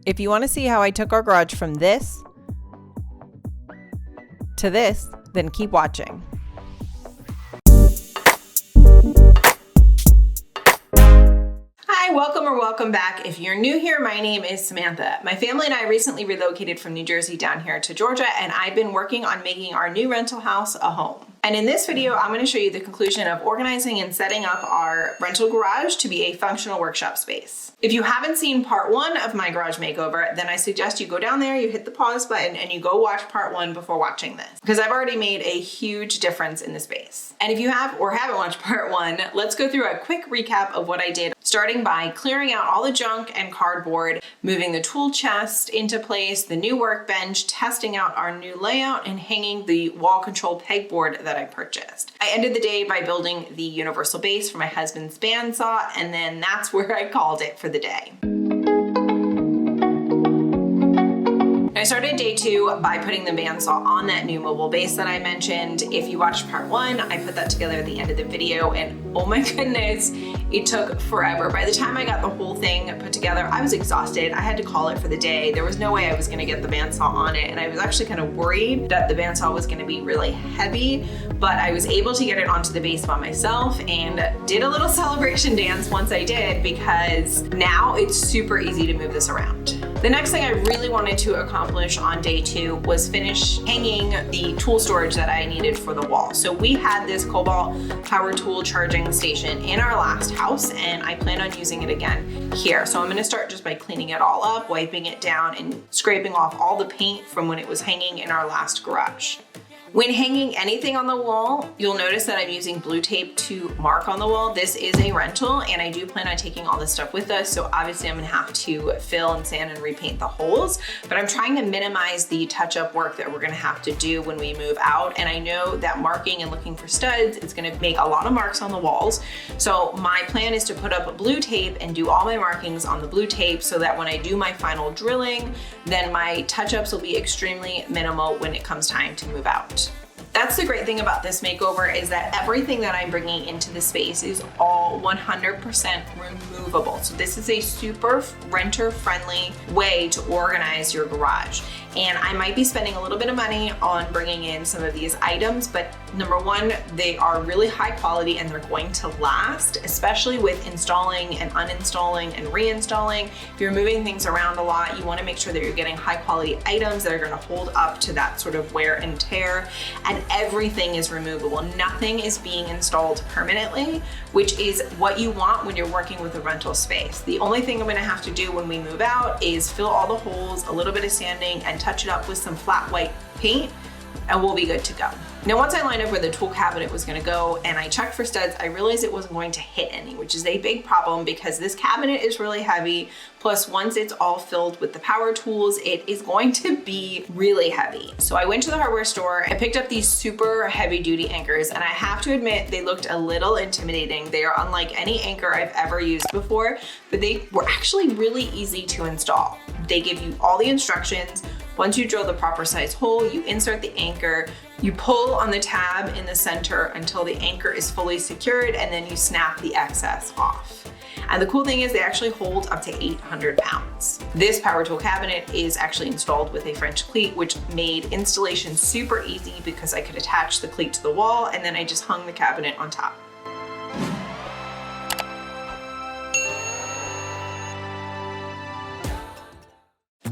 If you want to see how I took our garage from this to this, then keep watching. Hi, welcome or welcome back. If you're new here, my name is Samantha. My family and I recently relocated from New Jersey down here to Georgia, and I've been working on making our new rental house a home. And in this video, I'm going to show you the conclusion of organizing and setting up our rental garage to be a functional workshop space. If you haven't seen part one of my garage makeover, then I suggest you go down there, you hit the pause button, and you go watch part one before watching this, because I've already made a huge difference in the space. And if you have or haven't watched part one, let's go through a quick recap of what I did, starting by clearing out all the junk and cardboard, moving the tool chest into place, the new workbench, testing out our new layout, and hanging the wall control pegboard that I purchased. I ended the day by building the universal base for my husband's bandsaw, and then that's where I called it for the day. I started day two by putting the bandsaw on that new mobile base that I mentioned. If you watched part one, I put that together at the end of the video, and oh my goodness, it took forever. By the time I got the whole thing put together, I was exhausted. I had to call it for the day. There was no way I was gonna get the bandsaw on it, and I was actually kind of worried that the bandsaw was gonna be really heavy, but I was able to get it onto the base by myself and did a little celebration dance once I did, because now it's super easy to move this around. The next thing I really wanted to accomplish on day two was finish hanging the tool storage that I needed for the wall. So we had this Cobalt power tool charging station in our last house, and I plan on using it again here. So I'm gonna start just by cleaning it all up, wiping it down, and scraping off all the paint from when it was hanging in our last garage. When hanging anything on the wall, you'll notice that I'm using blue tape to mark on the wall. This is a rental, and I do plan on taking all this stuff with us, so obviously I'm gonna have to fill and sand and repaint the holes, but I'm trying to minimize the touch-up work that we're gonna have to do when we move out, and I know that marking and looking for studs is gonna make a lot of marks on the walls, so my plan is to put up blue tape and do all my markings on the blue tape so that when I do my final drilling, then my touch-ups will be extremely minimal when it comes time to move out. That's the great thing about this makeover, is that everything that I'm bringing into the space is all 100% removable. So this is a super renter-friendly way to organize your garage. And I might be spending a little bit of money on bringing in some of these items, but number one, they are really high quality and they're going to last, especially with installing and uninstalling and reinstalling. If you're moving things around a lot, you want to make sure that you're getting high quality items that are going to hold up to that sort of wear and tear. And everything is removable. Nothing is being installed permanently, which is what you want when you're working with a rental space. The only thing I'm going to have to do when we move out is fill all the holes, a little bit of sanding, and touch it up with some flat white paint, and we'll be good to go. Now, once I lined up where the tool cabinet was gonna go and I checked for studs, I realized it wasn't going to hit any, which is a big problem because this cabinet is really heavy. Plus, once it's all filled with the power tools, it is going to be really heavy. So I went to the hardware store, I picked up these super heavy duty anchors, and I have to admit, they looked a little intimidating. They are unlike any anchor I've ever used before, but they were actually really easy to install. They give you all the instructions. Once you drill the proper size hole, you insert the anchor, you pull on the tab in the center until the anchor is fully secured, and then you snap the excess off. And the cool thing is they actually hold up to 800 pounds. This power tool cabinet is actually installed with a French cleat, which made installation super easy because I could attach the cleat to the wall and then I just hung the cabinet on top.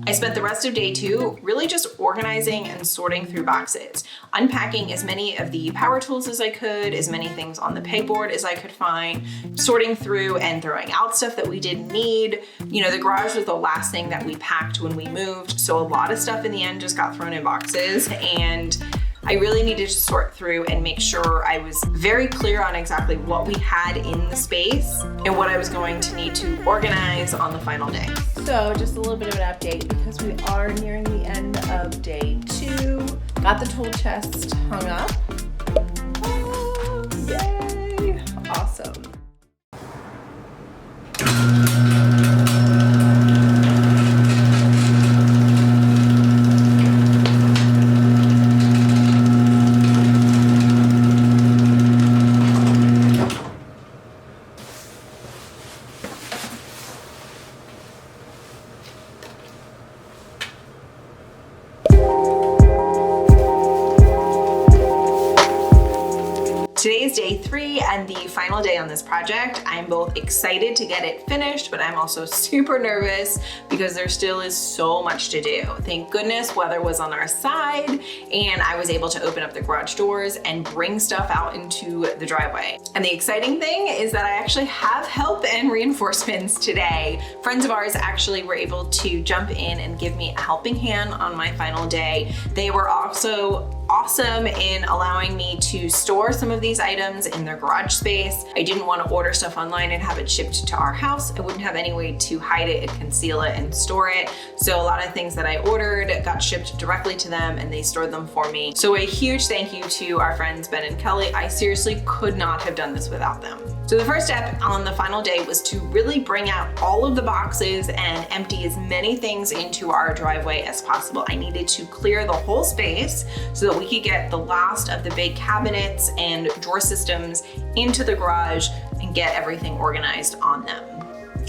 I spent the rest of day two really just organizing and sorting through boxes, unpacking as many of the power tools as I could, as many things on the pegboard as I could find, sorting through and throwing out stuff that we didn't need. You know, the garage was the last thing that we packed when we moved, so a lot of stuff in the end just got thrown in boxes, and I really needed to sort through and make sure I was very clear on exactly what we had in the space and what I was going to need to organize on the final day. So just a little bit of an update because we are nearing the end of day two. Got the tool chest hung up. Oh, yay! Awesome. Today is day 3 and the final day on this project. I'm both excited to get it finished, but I'm also super nervous because there still is so much to do. Thank goodness weather was on our side and I was able to open up the garage doors and bring stuff out into the driveway. And the exciting thing is that I actually have help and reinforcements today. Friends of ours actually were able to jump in and give me a helping hand on my final day. They were also awesome in allowing me to store some of these items in their garage space. I didn't want to order stuff online and have it shipped to our house. I wouldn't have any way to hide it and conceal it and store it. So a lot of things that I ordered got shipped directly to them and they stored them for me. So a huge thank you to our friends Ben and Kelly. I seriously could not have done this without them. So the first step on the final day was to really bring out all of the boxes and empty as many things into our driveway as possible. I needed to clear the whole space so that we could get the last of the big cabinets and drawer systems into the garage and get everything organized on them.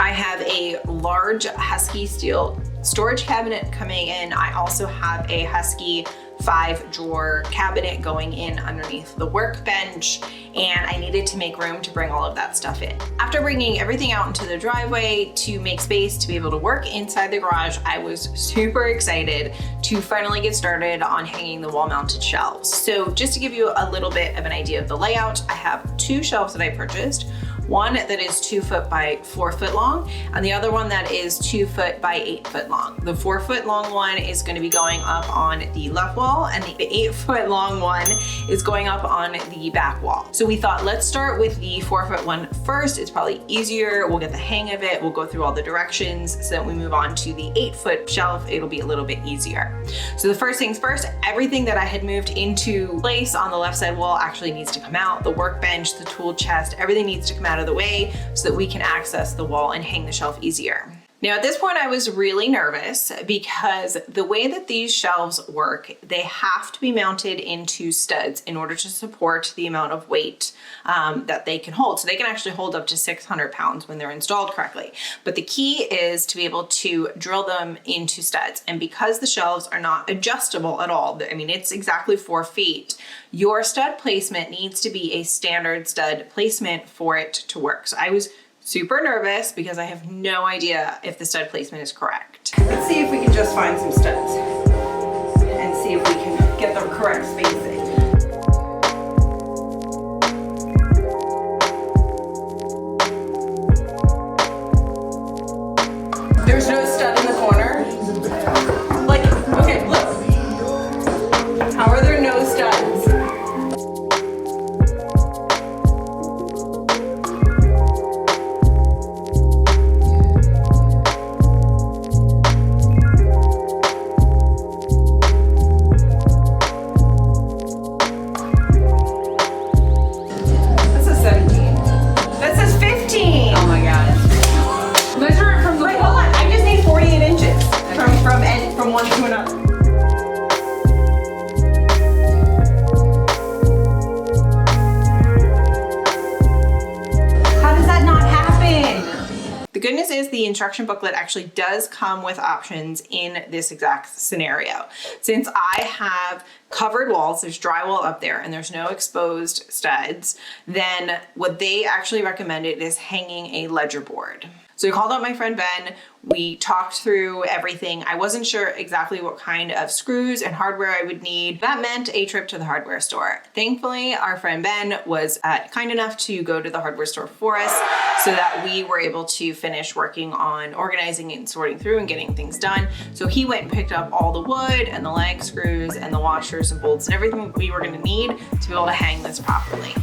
I have a large Husky steel storage cabinet coming in. I also have a Husky 5-drawer cabinet going in underneath the workbench, and I needed to make room to bring all of that stuff in. After bringing everything out into the driveway to make space to be able to work inside the garage, I was super excited to finally get started on hanging the wall-mounted shelves. So just to give you a little bit of an idea of the layout, I have 2 shelves that I purchased. One that is 2 foot by 4 foot long, and the other one that is 2 foot by 8 foot long. The 4 foot long one is going to be going up on the left wall, and the 8 foot long one is going up on the back wall. So we thought, let's start with the 4 foot one first. It's probably easier. We'll get the hang of it. We'll go through all the directions. So that we move on to the 8 foot shelf, it'll be a little bit easier. So the first things first, everything that I had moved into place on the left side wall actually needs to come out. The workbench, the tool chest, everything needs to come out of the way so that we can access the wall and hang the shelf easier. Now at this point I was really nervous because the way that these shelves work, they have to be mounted into studs in order to support the amount of weight that they can hold. So they can actually hold up to 600 pounds when they're installed correctly. But the key is to be able to drill them into studs. And because the shelves are not adjustable at all, I mean, it's exactly 4 feet, your stud placement needs to be a standard stud placement for it to work. So I was super nervous because I have no idea if the stud placement is correct. Let's see if we can just find some studs and see if we can get the correct spacing. There's no stud in the corner. Like, okay, look. How are there no studs? From one to another. How does that not happen? The goodness is the instruction booklet actually does come with options in this exact scenario. Since I have covered walls, there's drywall up there and there's no exposed studs, then what they actually recommended is hanging a ledger board. So I called up my friend Ben, we talked through everything. I wasn't sure exactly what kind of screws and hardware I would need. That meant a trip to the hardware store. Thankfully, our friend Ben was kind enough to go to the hardware store for us so that we were able to finish working on organizing and sorting through and getting things done. So he went and picked up all the wood and the lag screws and the washers and bolts and everything we were gonna need to be able to hang this properly.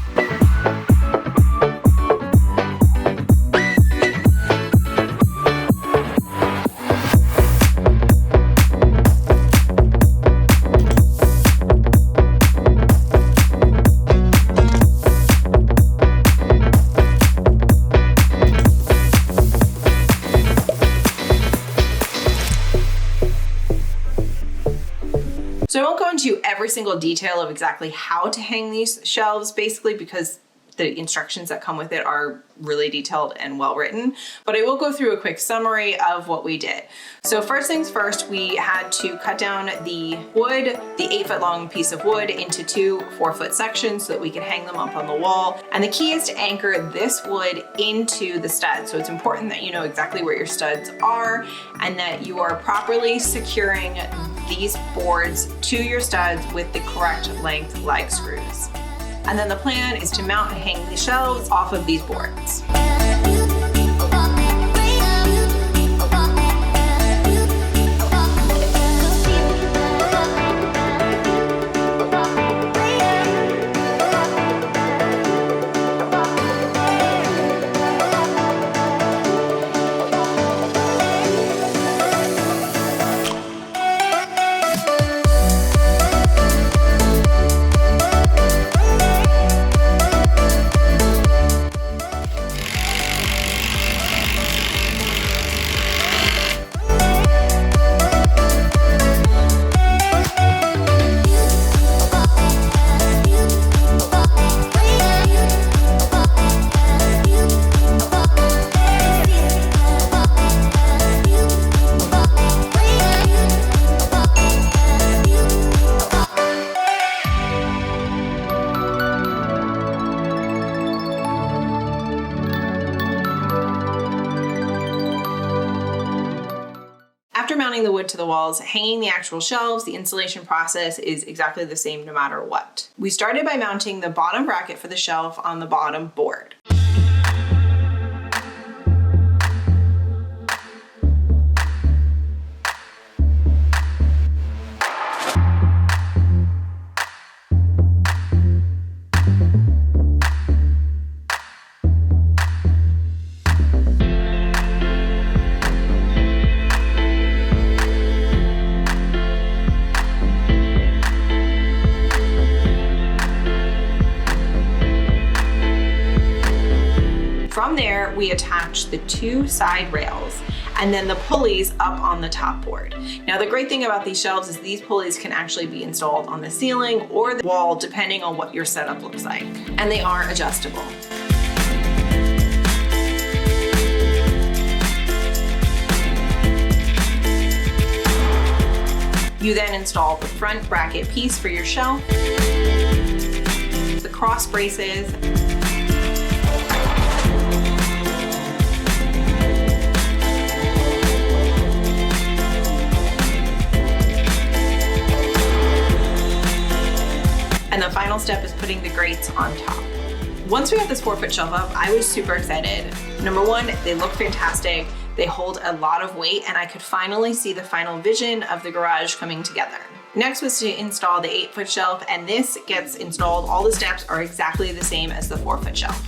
So I won't go into every single detail of exactly how to hang these shelves, basically because The instructions that come with it are really detailed and well written, but I will go through a quick summary of what we did. So first things first, we had to cut down the wood, the 8-foot long piece of wood, into 2 4-foot sections so that we could hang them up on the wall. And the key is to anchor this wood into the studs. So it's important that you know exactly where your studs are and that you are properly securing these boards to your studs with the correct length leg screws. And then the plan is to mount and hang the shelves off of these boards. After mounting the wood to the walls, hanging the actual shelves, the installation process is exactly the same no matter what. We started by mounting the bottom bracket for the shelf on the bottom board. From there, we attach the 2 side rails and then the pulleys up on the top board. Now, the great thing about these shelves is these pulleys can actually be installed on the ceiling or the wall, depending on what your setup looks like. And they are adjustable. You then install the front bracket piece for your shelf, the cross braces, and the final step is putting the grates on top. Once we got this 4-foot shelf up, I was super excited. Number one, they look fantastic. They hold a lot of weight, and I could finally see the final vision of the garage coming together. Next was to install the 8-foot shelf, and this gets installed. All the steps are exactly the same as the 4-foot shelf.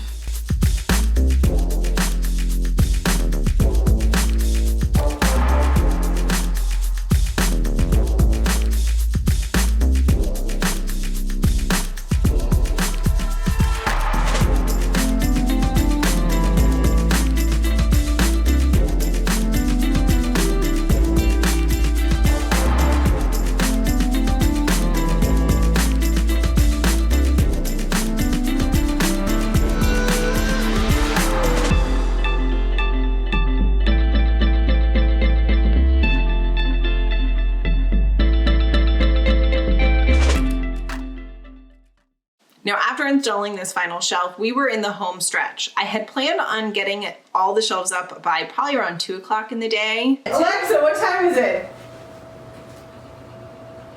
Now, after installing this final shelf, we were in the home stretch. I had planned on getting all the shelves up by probably around 2 o'clock in the day. Alexa, what time is it?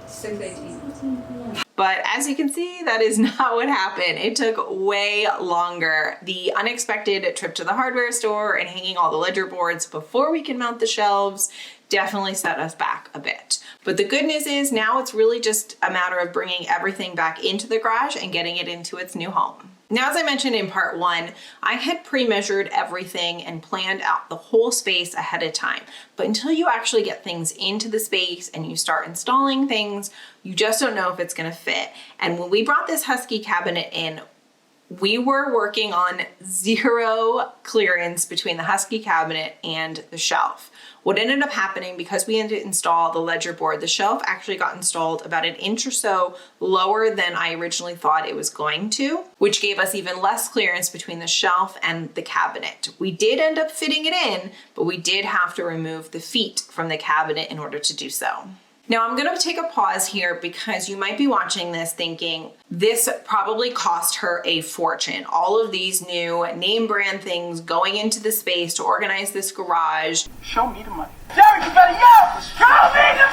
6:18. But as you can see, that is not what happened. It took way longer. The unexpected trip to the hardware store and hanging all the ledger boards before we can mount the shelves definitely set us back a bit. But the good news is now it's really just a matter of bringing everything back into the garage and getting it into its new home. Now, as I mentioned in part 1, I had pre-measured everything and planned out the whole space ahead of time. But until you actually get things into the space and you start installing things, you just don't know if it's gonna fit. And when we brought this Husky cabinet in, we were working on zero clearance between the Husky cabinet and the shelf. What ended up happening, because we had to install the ledger board, the shelf actually got installed about an inch or so lower than I originally thought it was going to, which gave us even less clearance between the shelf and the cabinet. We did end up fitting it in, but we did have to remove the feet from the cabinet in order to do so. Now I'm gonna take a pause here because you might be watching this thinking this probably cost her a fortune. All of these new name brand things going into the space to organize this garage. Show me the money. Derek, you better yell! Show me the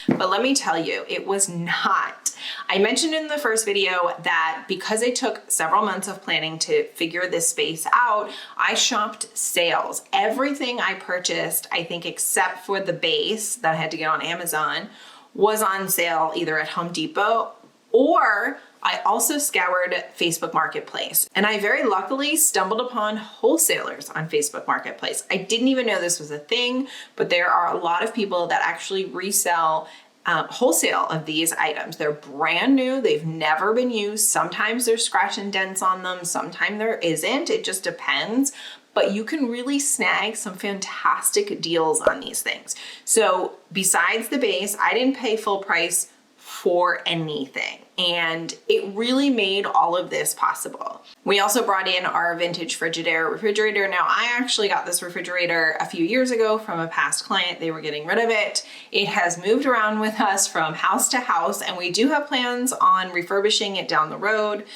money! But let me tell you, it was not. I mentioned in the first video that because it took several months of planning to figure this space out, I shopped sales. Everything I purchased, I think except for the base that I had to get on Amazon, was on sale either at Home Depot or I also scoured Facebook Marketplace, and I very luckily stumbled upon wholesalers on Facebook Marketplace. I didn't even know this was a thing, but there are a lot of people that actually resell wholesale of these items. They're brand new, they've never been used. Sometimes there's scratch and dents on them, sometimes there isn't, it just depends. But you can really snag some fantastic deals on these things. So besides the base, I didn't pay full price for anything. And it really made all of this possible. We also brought in our vintage Frigidaire refrigerator. Now, I actually got this refrigerator a few years ago from a past client. They were getting rid of it. It has moved around with us from house to house, and we do have plans on refurbishing it down the road.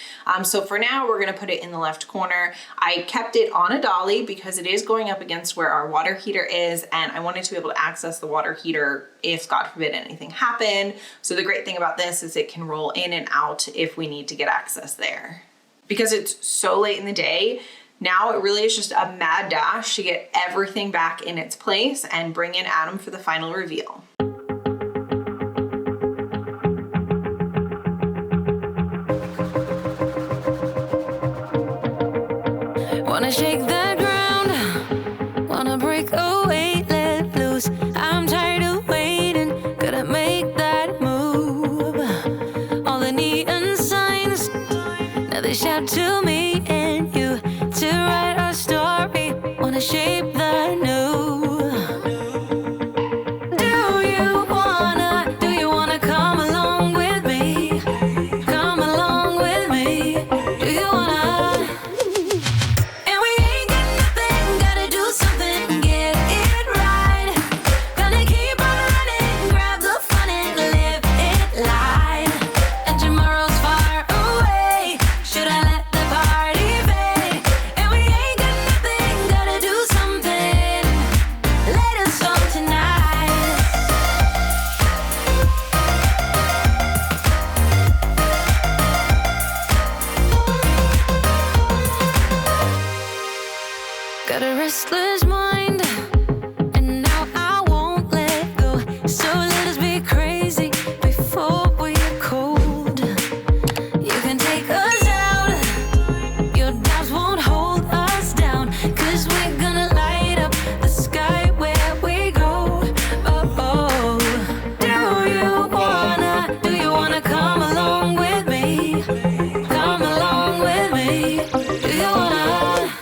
So for now, we're gonna put it in the left corner. I kept it on a dolly because it is going up against where our water heater is, and I wanted to be able to access the water heater if, God forbid, anything happened. So the great thing about this is it can roll in and out if we need to get access there. Because it's so late in the day, now it really is just a mad dash to get everything back in its place and bring in Adam for the final reveal. Wanna shake the ground, wanna break away, let loose. I'm tired of waiting, gotta make that move. All the neon signs, now they shout to me and you to write our story. Wanna shape the new. Do you wanna come along with me? Come along with me. Do you wanna? And we ain't got nothing, gotta do something, get it right. Gonna keep on running, grab the fun and live it light. And tomorrow's far away, should I let the party fade? And we ain't got nothing, gotta do something, let us on tonight. Got a restless mind, and now I won't let go. So let us be crazy before we are cold. You can take us out, your doubts won't hold us down. 'Cause we're gonna light up the sky where we go. Oh, do you wanna come along with me? Come along with me. Do you wanna?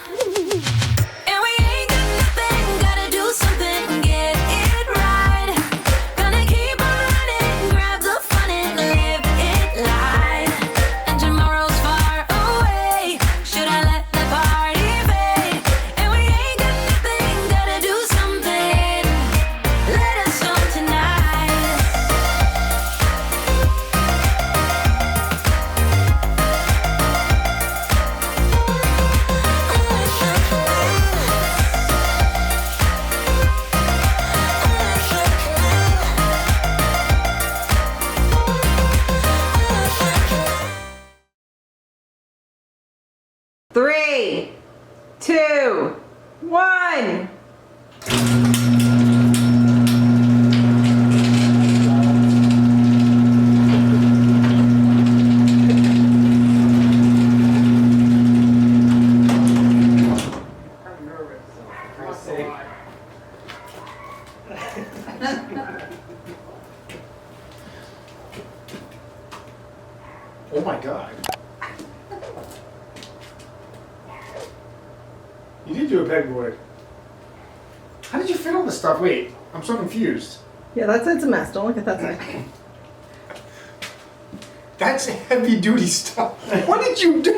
And we ain't got nothing, gotta do something, get it right. Gonna keep on running, grab the fun and live it light. And tomorrow's far away, should I let the party fade? And we ain't got nothing, gotta do something, let us on tonight. Three, two, one. Oh my god. did do a pegboard. How did you fit all this stuff? Wait, I'm so confused. Yeah, that side's a mess. Don't look at that side. That's heavy duty stuff. What did you do?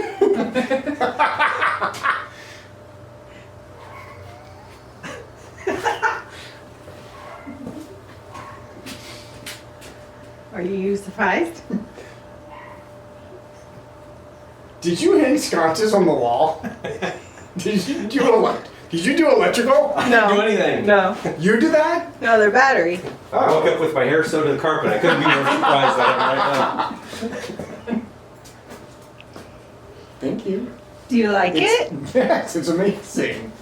Are you surprised? Did you hang sconces on the wall? Did you do electrical? No. Didn't do anything. No. You did that? No, they're battery. I woke up with my hair sewed to the carpet. I couldn't be more surprised at it right now. Thank you. Do you like it? Yes, it's amazing.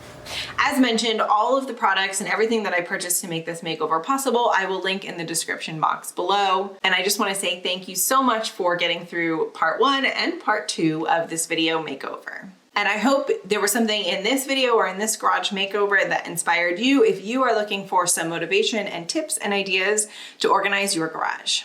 As mentioned, all of the products and everything that I purchased to make this makeover possible, I will link in the description box below. And I just want to say thank you so much for getting through part 1 and part 2 of this video makeover. And I hope there was something in this video or in this garage makeover that inspired you if you are looking for some motivation and tips and ideas to organize your garage.